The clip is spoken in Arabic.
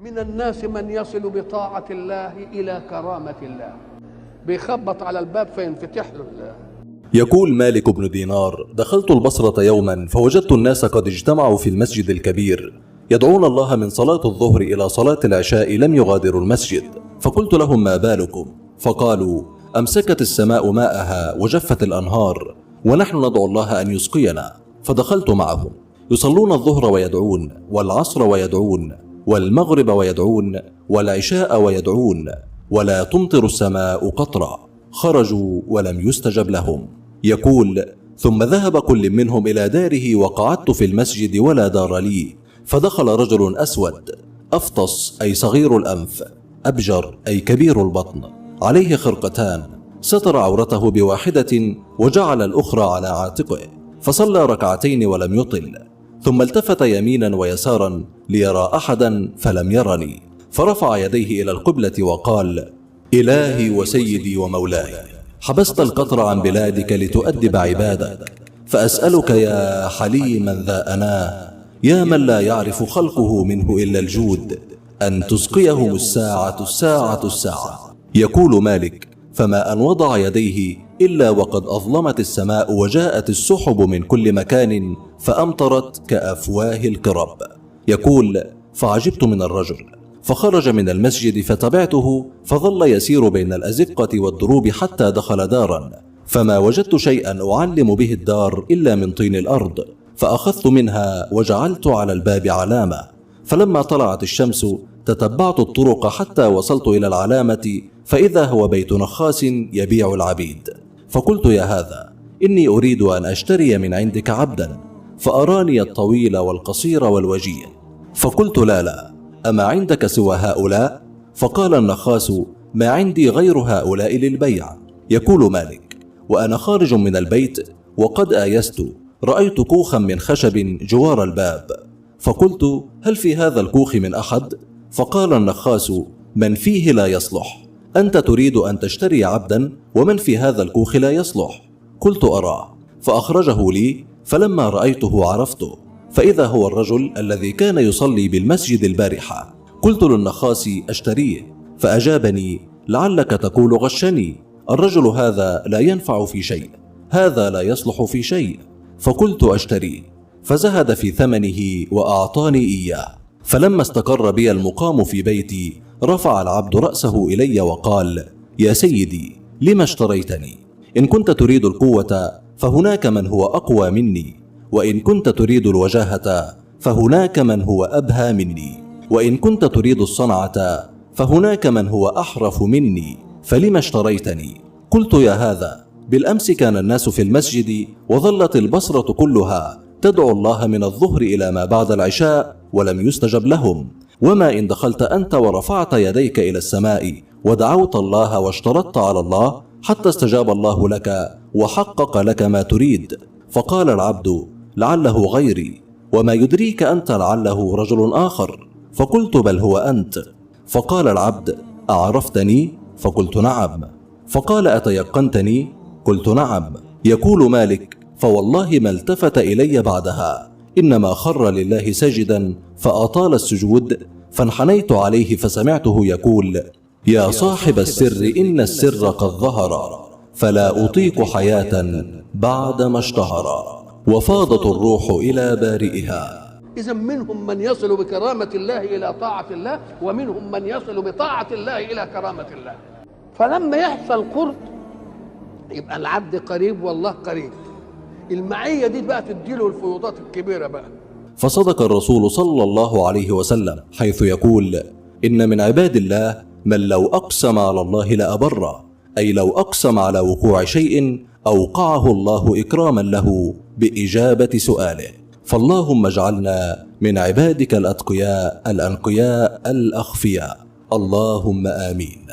من الناس من يصل بطاعة الله إلى كرامة الله، بيخبط على الباب فينفتح له الله. يقول مالك بن دينار: دخلت البصرة يوما فوجدت الناس قد اجتمعوا في المسجد الكبير يدعون الله من صلاة الظهر إلى صلاة العشاء، لم يغادروا المسجد، فقلت لهم: ما بالكم؟ فقالوا: أمسكت السماء ماءها وجفت الأنهار ونحن ندعو الله أن يسقينا. فدخلت معهم يصلون الظهر ويدعون، والعصر ويدعون، والمغرب ويدعون، والعشاء ويدعون، ولا تمطر السماء قطرا. خرجوا ولم يستجب لهم. يقول: ثم ذهب كل منهم إلى داره وقعدت في المسجد ولا دار لي، فدخل رجل أسود أفطس أي صغير الأنف، أبجر أي كبير البطن، عليه خرقتان، ستر عورته بواحدة وجعل الأخرى على عاتقه، فصلى ركعتين ولم يطل، ثم التفت يمينا ويسارا ليرى أحدا فلم يرني، فرفع يديه إلى القبلة وقال: إلهي وسيدي ومولاي، حبست القطر عن بلادك لتؤدب عبادك، فأسألك يا حليما ذا أناه، يا من لا يعرف خلقه منه إلا الجود، أن تسقيهم الساعة الساعة الساعة. يقول مالك: فما أن وضع يديه إلا وقد أظلمت السماء وجاءت السحب من كل مكان فأمطرت كأفواه القرب. يقول: فعجبت من الرجل، فخرج من المسجد فتبعته، فظل يسير بين الأزقة والدروب حتى دخل دارا، فما وجدت شيئا أعلم به الدار إلا من طين الأرض، فأخذت منها وجعلت على الباب علامة، فلما طلعت الشمس تتبعت الطرق حتى وصلت إلى العلامة، فإذا هو بيت نخاس يبيع العبيد، فقلت: يا هذا، إني أريد أن أشتري من عندك عبدا، فأراني الطويل والقصير والوجيه، فقلت: لا، أما عندك سوى هؤلاء؟ فقال النخاس: ما عندي غير هؤلاء للبيع. يقول مالك: وأنا خارج من البيت وقد آيست، رأيت كوخا من خشب جوار الباب، فقلت: هل في هذا الكوخ من أحد؟ فقال النخاس: من فيه لا يصلح، أنت تريد أن تشتري عبدا ومن في هذا الكوخ لا يصلح. قلت: أراه، فأخرجه لي، فلما رأيته عرفته، فإذا هو الرجل الذي كان يصلي بالمسجد البارحة. قلت للنخاس: أشتريه، فأجابني: لعلك تقول غشني، الرجل هذا لا ينفع في شيء، هذا لا يصلح في شيء. فقلت: أشتريه، فزهد في ثمنه وأعطاني إياه. فلما استقر بي المقام في بيتي رفع العبد رأسه إلي وقال: يا سيدي، لما اشتريتني؟ إن كنت تريد القوة فهناك من هو أقوى مني، وإن كنت تريد الوجاهة فهناك من هو أبهى مني، وإن كنت تريد الصنعة فهناك من هو أحرف مني، فلما اشتريتني؟ قلت: يا هذا، بالأمس كان الناس في المسجد وظلت البصرة كلها تدعو الله من الظهر إلى ما بعد العشاء ولم يستجب لهم، وما إن دخلت أنت ورفعت يديك إلى السماء ودعوت الله واشترطت على الله حتى استجاب الله لك وحقق لك ما تريد. فقال العبد: لعله غيري، وما يدريك أنت لعله رجل آخر. فقلت: بل هو أنت. فقال العبد: أعرفتني؟ فقلت: نعم. فقال: أتيقنتني؟ قلت: نعم. يقول مالك: فوالله ما التفت إلي بعدها، إنما خر لله ساجدا فأطال السجود، فانحنيت عليه فسمعته يقول: يا صاحب السر، إن السر قد ظهر، فلا أطيق حياة بعدما اشتهر، وفاضت الروح إلى بارئها. إذا منهم من يصل بكرامة الله إلى طاعة الله، ومنهم من يصل بطاعة الله إلى كرامة الله. فلما يحصل قرب يبقى العبد قريب والله قريب، المعية دي بقى تديله الفيوضات الكبيرة بقى. فصدق الرسول صلى الله عليه وسلم حيث يقول: إن من عباد الله من لو أقسم على الله لأبره، أي لو أقسم على وقوع شيء أوقعه الله إكراما له بإجابة سؤاله. فاللهم اجعلنا من عبادك الأتقياء الأنقياء الأخفياء، اللهم آمين.